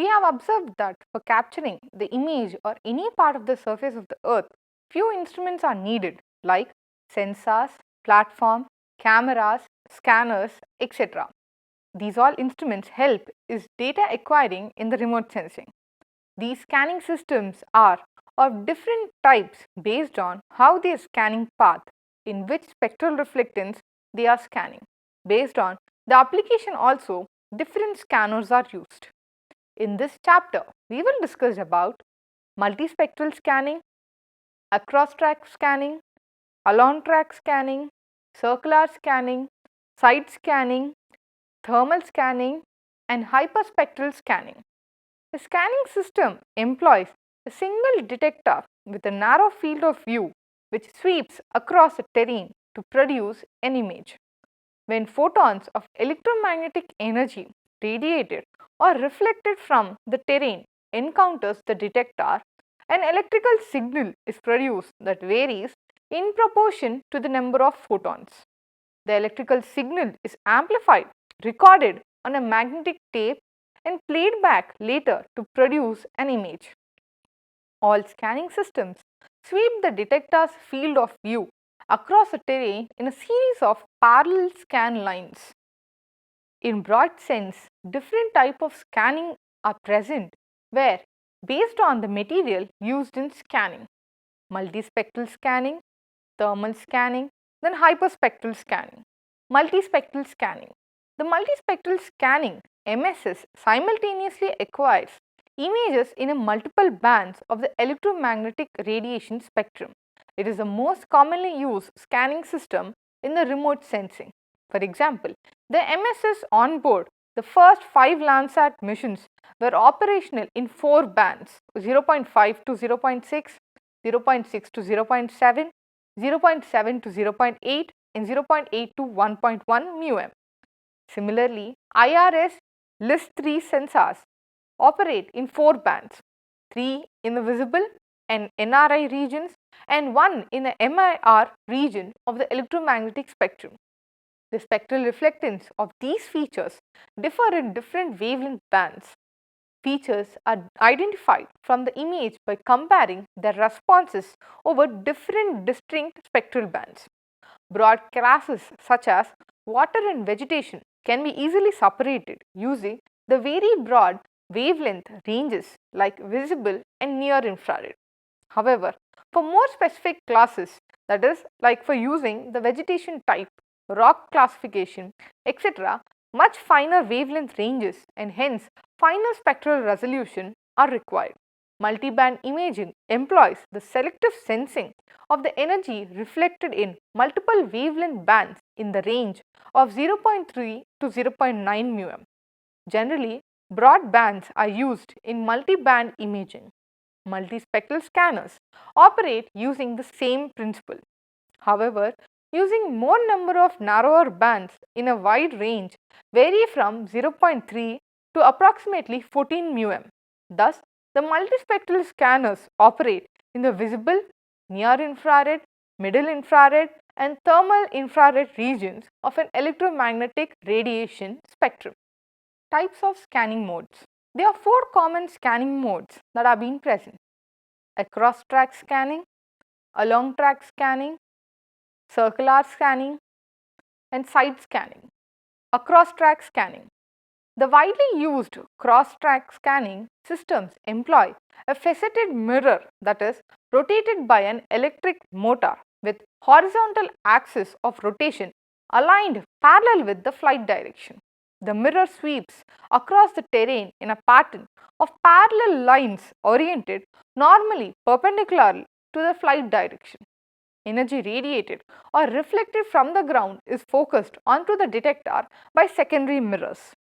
We have observed that for capturing the image or any part of the surface of the earth, few instruments are needed like sensors, platform, cameras, scanners, etc. These all instruments help is data acquiring in the remote sensing. These scanning systems are of different types based on how their scanning path, in which spectral reflectance they are scanning. Based on the application also, different scanners are used. In this chapter, we will discuss about multispectral scanning, across-track scanning, along-track scanning, circular scanning, side scanning, thermal scanning, and hyperspectral scanning. The scanning system employs a single detector with a narrow field of view which sweeps across a terrain to produce an image. When photons of electromagnetic energy radiated or reflected from the terrain encounters the detector, an electrical signal is produced that varies in proportion to the number of photons. The electrical signal is amplified, recorded on a magnetic tape and played back later to produce an image. All scanning systems sweep the detector's field of view across a terrain in a series of parallel scan lines. In broad sense, different types of scanning are present where based on the material used in scanning. Multispectral scanning, thermal scanning, then hyperspectral scanning. Multispectral scanning. The multispectral scanning MSS simultaneously acquires images in a multiple bands of the electromagnetic radiation spectrum. It is the most commonly used scanning system in the remote sensing. For example, the MSS on board the first 5 Landsat missions were operational in 4 bands 0.5 to 0.6, 0.6 to 0.7, 0.7 to 0.8 and 0.8 to 1.1 μm. Similarly, IRS LIS-3 sensors operate in 4 bands, 3 in the visible and NRI regions and 1 in the MIR region of the electromagnetic spectrum. The spectral reflectance of these features differ in different wavelength bands. Features are identified from the image by comparing their responses over different distinct spectral bands. Broad classes such as water and vegetation can be easily separated using the very broad wavelength ranges like visible and near infrared. However, for more specific classes, that is like for using the vegetation type, rock classification, etc., much finer wavelength ranges and hence finer spectral resolution are required. Multiband imaging employs the selective sensing of the energy reflected in multiple wavelength bands in the range of 0.3 to 0.9 μm. Generally, broad bands are used in multiband imaging. Multispectral scanners operate using the same principle. However, using more number of narrower bands in a wide range vary from 0.3 to approximately 14 μm. Thus, the multispectral scanners operate in the visible, near infrared, middle infrared and thermal infrared regions of an electromagnetic radiation spectrum. Types of scanning modes. There are 4 common scanning modes that are being present: across-track scanning, along-track scanning, circular scanning and side scanning. Across-track scanning. The widely used cross-track scanning systems employ a faceted mirror that is rotated by an electric motor with horizontal axis of rotation aligned parallel with the flight direction. The mirror sweeps across the terrain in a pattern of parallel lines oriented normally perpendicularly to the flight direction. Energy radiated or reflected from the ground is focused onto the detector by secondary mirrors.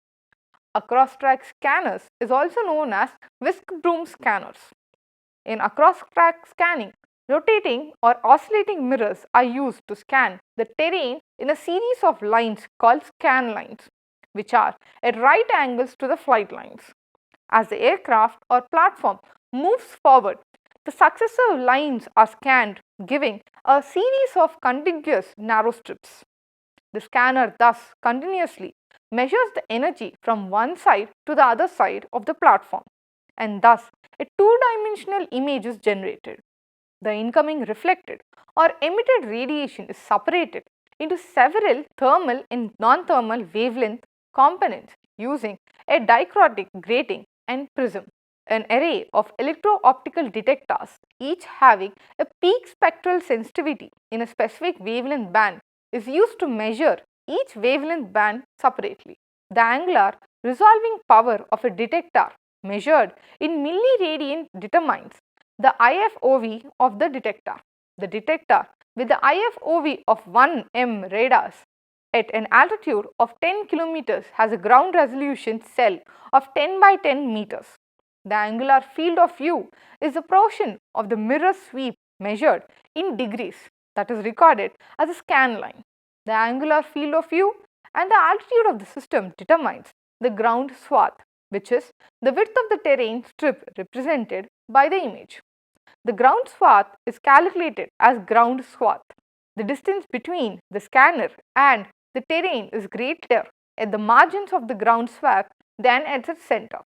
Across-track scanners is also known as whisk broom scanners. In across-track scanning, rotating or oscillating mirrors are used to scan the terrain in a series of lines called scan lines, which are at right angles to the flight lines. As the aircraft or platform moves forward, the successive lines are scanned, giving a series of contiguous narrow strips. The scanner thus continuously measures the energy from one side to the other side of the platform, and thus a two-dimensional image is generated. The incoming reflected or emitted radiation is separated into several thermal and non-thermal wavelength components using a dichromatic grating and prism. An array of electro-optical detectors, each having a peak spectral sensitivity in a specific wavelength band, is used to measure each wavelength band separately. The angular resolving power of a detector measured in milliradian determines the IFOV of the detector. The detector with the IFOV of 1 m radars at an altitude of 10 kilometers has a ground resolution cell of 10 by 10 meters. The angular field of view is a portion of the mirror sweep measured in degrees that is recorded as a scan line. The angular field of view and the altitude of the system determines the ground swath, which is the width of the terrain strip represented by the image. The ground swath is calculated as ground swath. The distance between the scanner and the terrain is greater at the margins of the ground swath than at its center.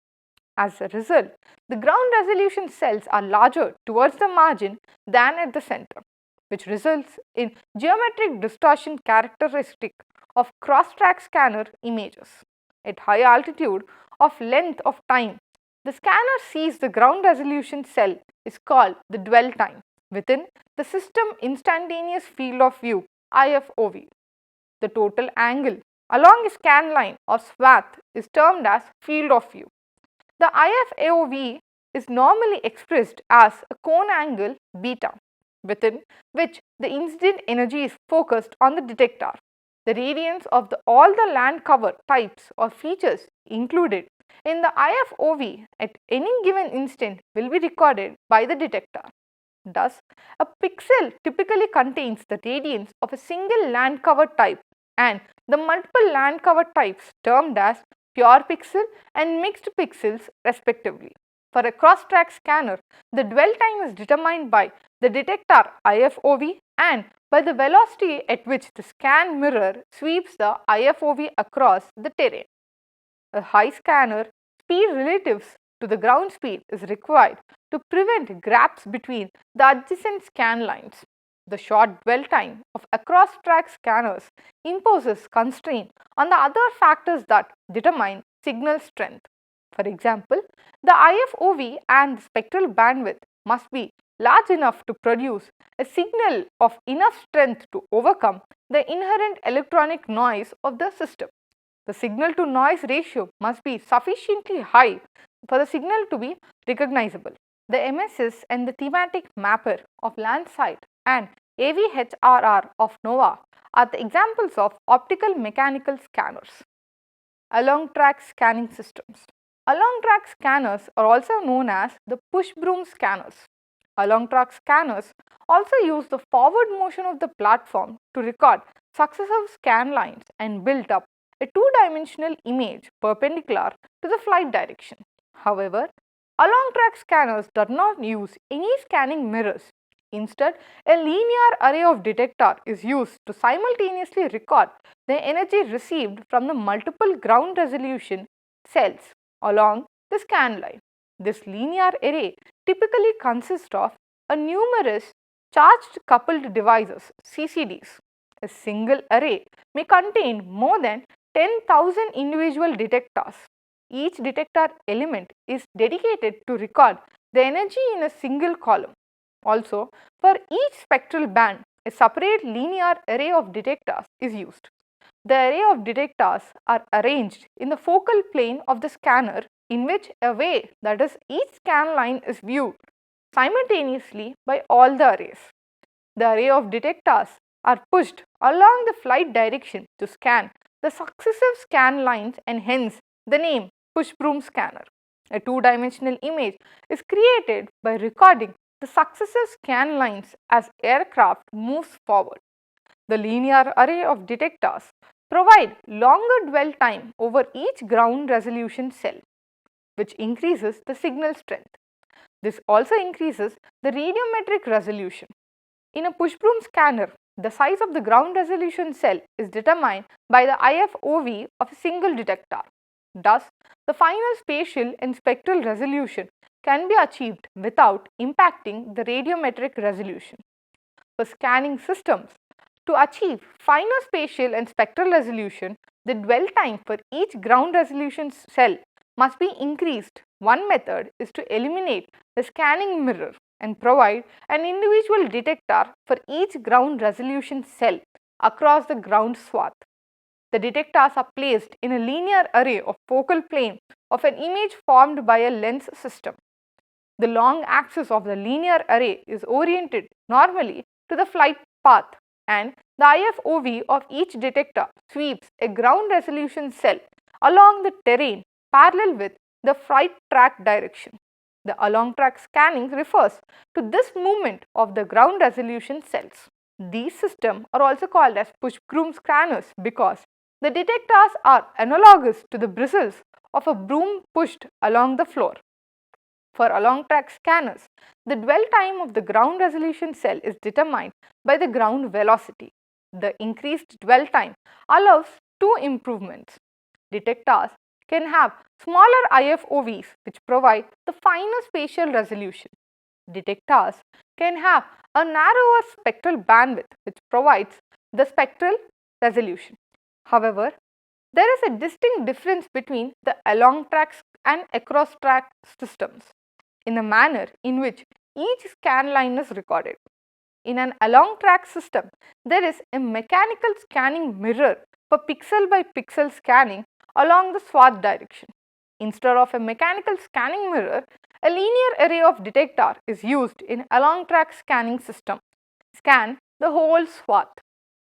As a result, the ground resolution cells are larger towards the margin than at the center, which results in geometric distortion characteristic of cross-track scanner images. At high altitude of length of time, the scanner sees the ground resolution cell is called the dwell time within the system instantaneous field of view IFOV. The total angle along a scan line or swath is termed as field of view. The IFOV is normally expressed as a cone angle beta, within which the incident energy is focused on the detector. The radiance of all the land cover types or features included in the IFOV at any given instant will be recorded by the detector. Thus, a pixel typically contains the radiance of a single land cover type and the multiple land cover types termed as pure pixel and mixed pixels respectively. For a cross-track scanner, the dwell time is determined by the detector IFOV and by the velocity at which the scan mirror sweeps the IFOV across the terrain. A high scanner speed relatives to the ground speed is required to prevent gaps between the adjacent scan lines. The short dwell time of across-track scanners imposes constraint on the other factors that determine signal strength. For example, the IFOV and the spectral bandwidth must be large enough to produce a signal of enough strength to overcome the inherent electronic noise of the system. The signal to noise ratio must be sufficiently high for the signal to be recognizable. The MSS and the thematic mapper of Landsat and AVHRR of NOAA are the examples of optical mechanical scanners. Along track scanning systems. Along track scanners are also known as the push broom scanners. Along track scanners also use the forward motion of the platform to record successive scan lines and build up a two-dimensional image perpendicular to the flight direction. However, along track scanners do not use any scanning mirrors. Instead, a linear array of detectors is used to simultaneously record the energy received from the multiple ground resolution cells along the scan line. This linear array typically consists of a numerous charged coupled devices CCDs. A single array may contain more than 10,000 individual detectors. Each detector element is dedicated to record the energy in a single column. Also, for each spectral band, a separate linear array of detectors is used. The array of detectors are arranged in the focal plane of the scanner in which a way, that is, each scan line is viewed simultaneously by all the arrays. The array of detectors are pushed along the flight direction to scan the successive scan lines, and hence the name push broom scanner. A two-dimensional image is created by recording the successive scan lines as aircraft moves forward. The linear array of detectors provide longer dwell time over each ground resolution cell, which increases the signal strength. This also increases the radiometric resolution. In a push broom scanner, The size of the ground resolution cell is determined by the IFOV of a single detector. Thus, the final spatial and spectral resolution can be achieved without impacting the radiometric resolution. For scanning systems, to achieve finer spatial and spectral resolution, the dwell time for each ground resolution cell must be increased. One method is to eliminate the scanning mirror and provide an individual detector for each ground resolution cell across the ground swath. The detectors are placed in a linear array of focal plane of an image formed by a lens system. The long axis of the linear array is oriented normally to the flight path, and the IFOV of each detector sweeps a ground resolution cell along the terrain parallel with the flight track direction. The along track scanning refers to this movement of the ground resolution cells. These systems are also called as push broom scanners because the detectors are analogous to the bristles of a broom pushed along the floor. For along track scanners, the dwell time of the ground resolution cell is determined by the ground velocity. The increased dwell time allows two improvements. Detectors can have smaller IFOVs which provide the finer spatial resolution. Detectors can have a narrower spectral bandwidth which provides the spectral resolution. However, there is a distinct difference between the along track and across track systems in the manner in which each scan line is recorded. In an along track system, there is a mechanical scanning mirror for pixel by pixel scanning along the swath direction. Instead of a mechanical scanning mirror, a linear array of detector is used in along track scanning system. Scan the whole swath.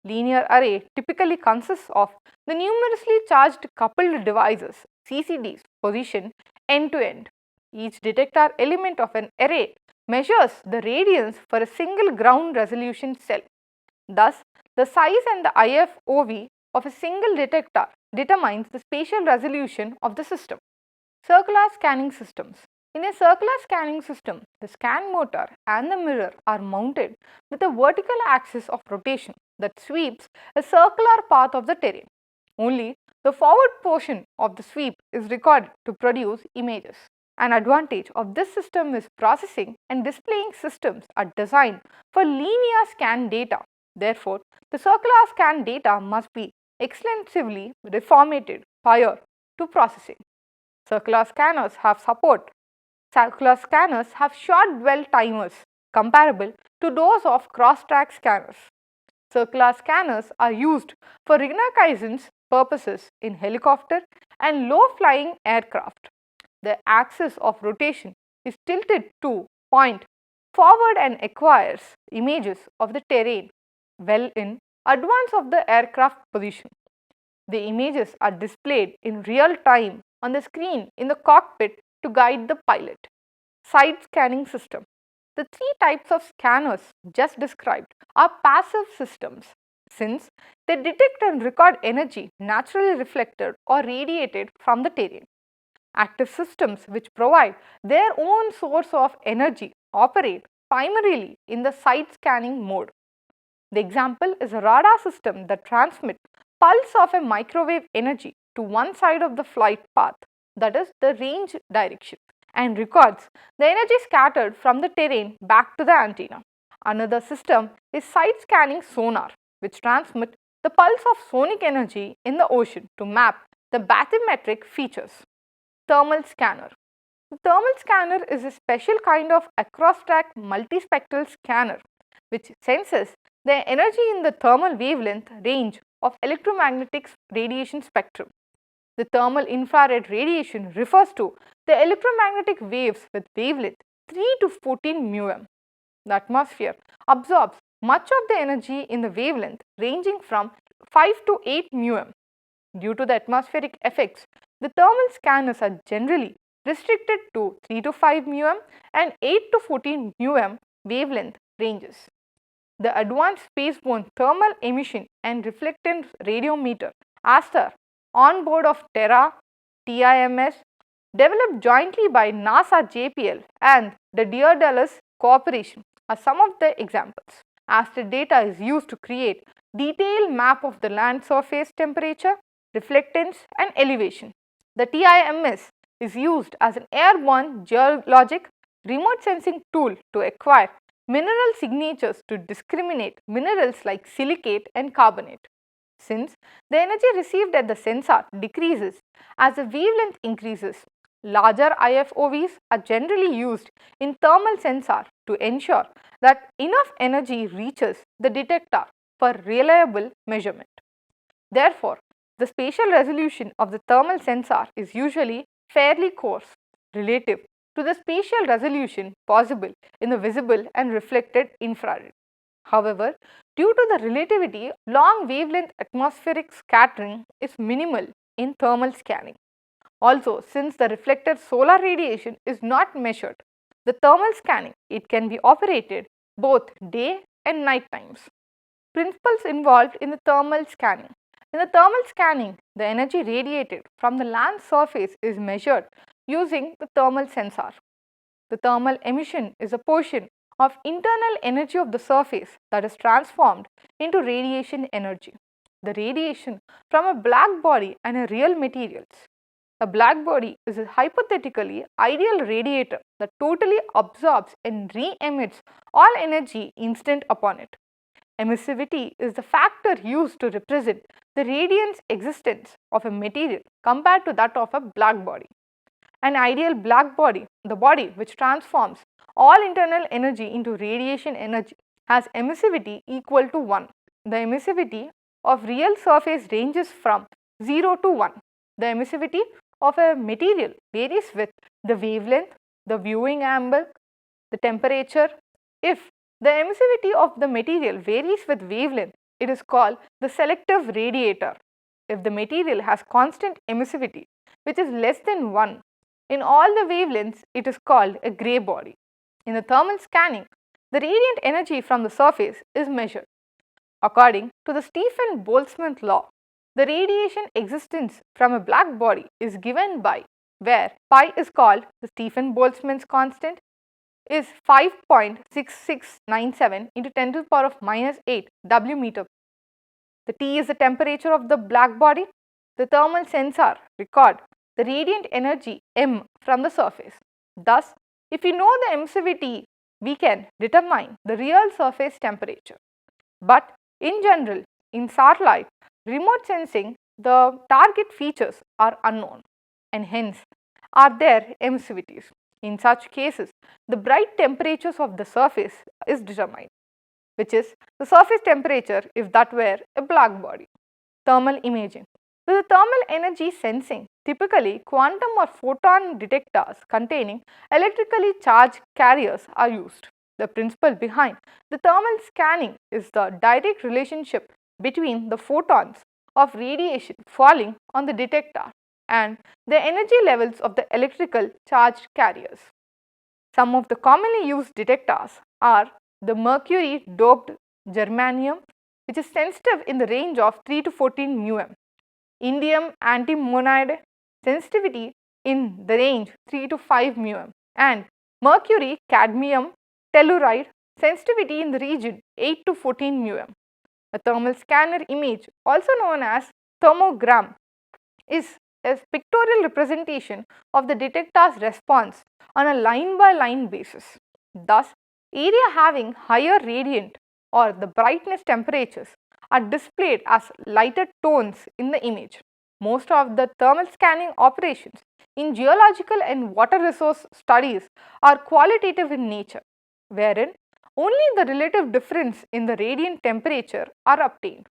Linear array typically consists of the numerously charged coupled devices CCDs positioned end to end. Each detector element of an array measures the radiance for a single ground resolution cell. Thus, the size and the IFOV of a single detector determines the spatial resolution of the system. Circular scanning systems. In a circular scanning system, the scan motor and the mirror are mounted with a vertical axis of rotation that sweeps a circular path of the terrain. Only the forward portion of the sweep is recorded to produce images. An advantage of this system is processing and displaying systems are designed for linear scan data. Therefore, the circular scan data must be extensively reformatted prior to processing. Circular scanners have short dwell timers comparable to those of cross-track scanners. Circular scanners are used for reconnaissance purposes in helicopter and low-flying aircraft. The axis of rotation is tilted to point forward and acquires images of the terrain well in advance of the aircraft position. The images are displayed in real time on the screen in the cockpit to guide the pilot. Side scanning system. The three types of scanners just described are passive systems since they detect and record energy naturally reflected or radiated from the terrain. Active systems which provide their own source of energy operate primarily in the side scanning mode. The example is a radar system that transmits pulse of a microwave energy to one side of the flight path, that is the range direction, and records the energy scattered from the terrain back to the antenna. Another system is side scanning sonar, which transmits the pulse of sonic energy in the ocean to map the bathymetric features. Thermal scanner. The thermal scanner is a special kind of across-track multispectral scanner which senses the energy in the thermal wavelength range of electromagnetic radiation spectrum. The thermal infrared radiation refers to the electromagnetic waves with wavelength 3 to 14 μm. The atmosphere absorbs much of the energy in the wavelength ranging from 5 to 8 μm. Due to the atmospheric effects, the thermal scanners are generally restricted to 3 to 5 μm and 8 to 14 μm wavelength ranges. The Advanced Spaceborne Thermal Emission and Reflectance Radiometer (ASTER) on board of Terra TIMS, developed jointly by NASA JPL and the Daedalus Corporation, are some of the examples. as the data is used to create detailed map of the land surface temperature, reflectance and elevation. The TIMS is used as an airborne geologic remote sensing tool to acquire mineral signatures to discriminate minerals like silicate and carbonate. Since the energy received at the sensor decreases as the wavelength increases, larger IFOVs are generally used in thermal sensor to ensure that enough energy reaches the detector for reliable measurement. Therefore, the spatial resolution of the thermal sensor is usually fairly coarse relative to the spatial resolution possible in the visible and reflected infrared. However, due to the relativity, long wavelength atmospheric scattering is minimal in thermal scanning. Also, since the reflected solar radiation is not measured, the thermal scanning it can be operated both day and night times. Principles involved in the thermal scanning. In the thermal scanning, the energy radiated from the land surface is measured using the thermal sensor. The thermal emission is a portion of internal energy of the surface that is transformed into radiation energy. The radiation from a black body and a real materials. A black body is a hypothetically ideal radiator that totally absorbs and re-emits all energy instant upon it. Emissivity is the factor used to represent the radiance existence of a material compared to that of a black body. An ideal black body, the body which transforms all internal energy into radiation energy, has emissivity equal to 1. The emissivity of real surface ranges from 0 to 1. The emissivity of a material varies with the wavelength, the viewing angle, the temperature. If the emissivity of the material varies with wavelength, it is called the selective radiator. If the material has constant emissivity, which is less than 1, in all the wavelengths, it is called a grey body. In the thermal scanning, the radiant energy from the surface is measured. According to the Stephen-Boltzmann law, the radiation existence from a black body is given by where pi is called the Stephen-Boltzmann's constant is 5.6697 into 10 to the power of minus 8 W meter. The T is the temperature of the black body. The thermal sensor record the radiant energy M from the surface. Thus, if we know the emissivity, we can determine the real surface temperature. But in general, in satellite remote sensing, the target features are unknown and hence are their emissivities. In such cases, the bright temperatures of the surface is determined, which is the surface temperature if that were a black body. Thermal imaging. With the thermal energy sensing, typically quantum or photon detectors containing electrically charged carriers are used. The principle behind the thermal scanning is the direct relationship between the photons of radiation falling on the detector and the energy levels of the electrical charged carriers. Some of the commonly used detectors are the mercury doped germanium, which is sensitive in the range of 3 to 14 μm, indium antimonide, sensitivity in the range 3 to 5 μm, and mercury cadmium telluride, sensitivity in the region 8 to 14 μm. A thermal scanner image, also known as thermogram, is a pictorial representation of the detector's response on a line-by-line basis. Thus, area having higher radiant or the brightness temperatures are displayed as lighter tones in the image. Most of the thermal scanning operations in geological and water resource studies are qualitative in nature, wherein only the relative difference in the radiant temperature are obtained.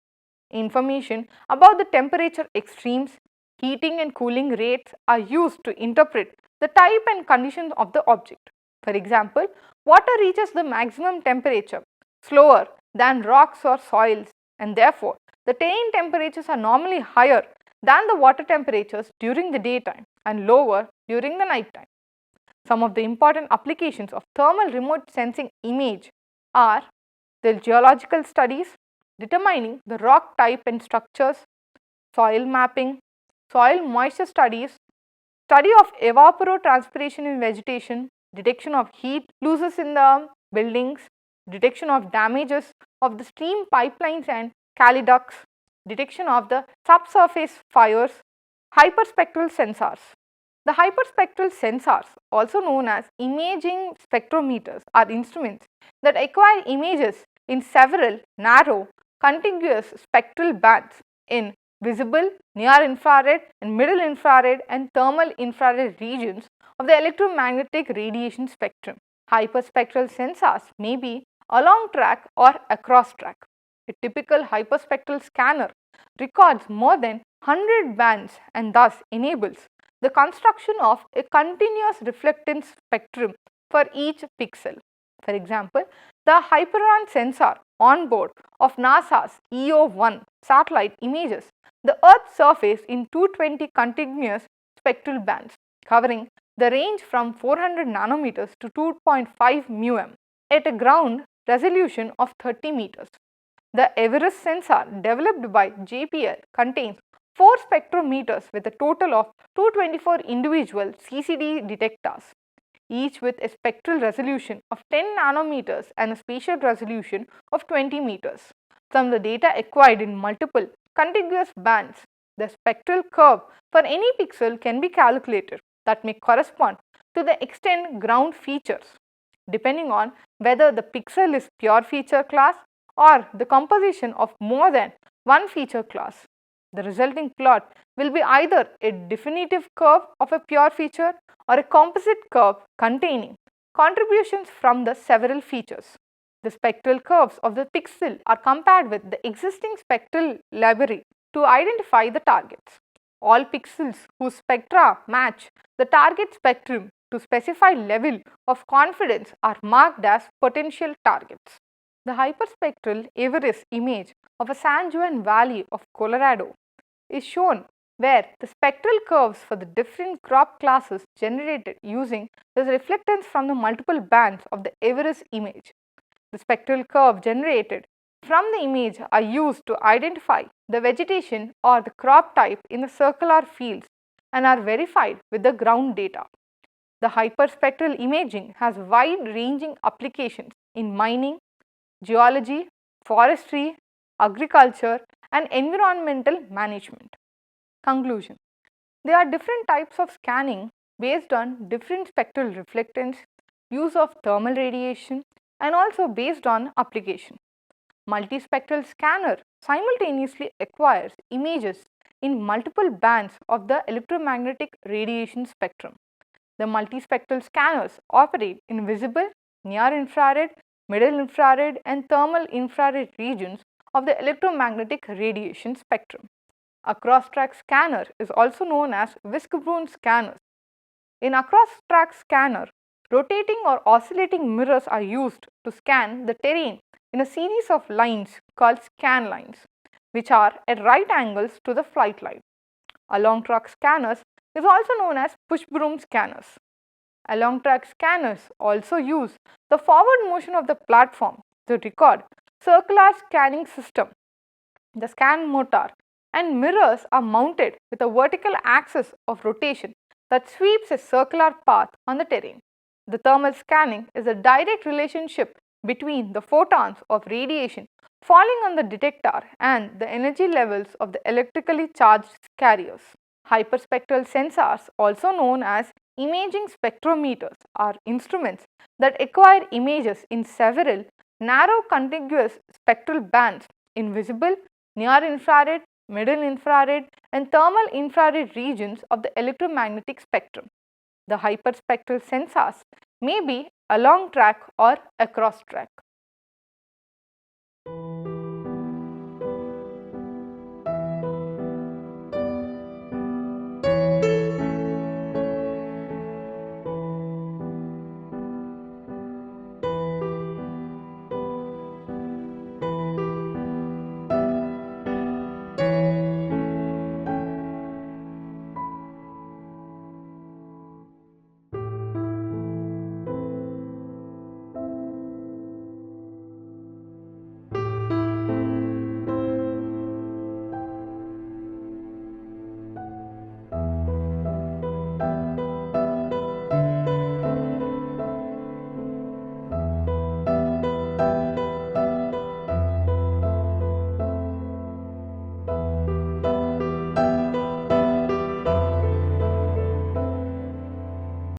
Information about the temperature extremes, heating and cooling rates are used to interpret the type and conditions of the object. For example, water reaches the maximum temperature slower than rocks or soils, and therefore the terrain temperatures are normally higher than the water temperatures during the daytime and lower during the night time. Some of the important applications of thermal remote sensing image are the geological studies, determining the rock type and structures, soil mapping, soil moisture studies, study of evapotranspiration in vegetation, detection of heat losses in the buildings, detection of damages of the stream pipelines and caliducts, detection of the subsurface fires, hyperspectral sensors. The hyperspectral sensors, also known as imaging spectrometers, are instruments that acquire images in several narrow, contiguous spectral bands in visible, near infrared and middle infrared and thermal infrared regions of the electromagnetic radiation spectrum. Hyperspectral sensors may be along track or across track. A typical hyperspectral scanner records more than 100 bands and thus enables the construction of a continuous reflectance spectrum for each pixel. For example, the Hyperon sensor on board of NASA's EO-1 satellite images the Earth's surface in 220 continuous spectral bands covering the range from 400 nanometers to 2.5 μm at a ground resolution of 30 meters. The EMRC sensor developed by JPL contains 4 spectrometers with a total of 224 individual CCD detectors, each with a spectral resolution of 10 nanometers and a spatial resolution of 20 meters. From the data acquired in multiple contiguous bands, the spectral curve for any pixel can be calculated that may correspond to the extent ground features, depending on whether the pixel is pure feature class or the composition of more than one feature class. The resulting plot will be either a definitive curve of a pure feature or a composite curve containing contributions from the several features. The spectral curves of the pixel are compared with the existing spectral library to identify the targets. All pixels whose spectra match the target spectrum to specify level of confidence are marked as potential targets. The hyperspectral EMRC image of a San Juan Valley of Colorado is shown where the spectral curves for the different crop classes generated using the reflectance from the multiple bands of the EMRC image. The spectral curve generated from the image are used to identify the vegetation or the crop type in the circular fields and are verified with the ground data. The hyperspectral imaging has wide-ranging applications in mining, geology, forestry, agriculture, and environmental management. Conclusion: there are different types of scanning based on different spectral reflectance, use of thermal radiation, and also based on application. Multispectral scanner simultaneously acquires images in multiple bands of the electromagnetic radiation spectrum. The multispectral scanners operate in visible, near infrared, middle infrared, and thermal infrared regions of the electromagnetic radiation spectrum. A cross-track scanner is also known as whisk-broom scanners. In a cross-track scanner, rotating or oscillating mirrors are used to scan the terrain in a series of lines called scan lines, which are at right angles to the flight line. Along track scanners is also known as push-broom scanners. Along track scanners also use the forward motion of the platform to record circular scanning system. The scan motor and mirrors are mounted with a vertical axis of rotation that sweeps a circular path on the terrain. The thermal scanning is a direct relationship between the photons of radiation falling on the detector and the energy levels of the electrically charged carriers. Hyperspectral sensors, also known as imaging spectrometers, are instruments that acquire images in several narrow contiguous spectral bands in visible, near infrared, middle infrared, and thermal infrared regions of the electromagnetic spectrum. The hyperspectral sensors may be along track or across track.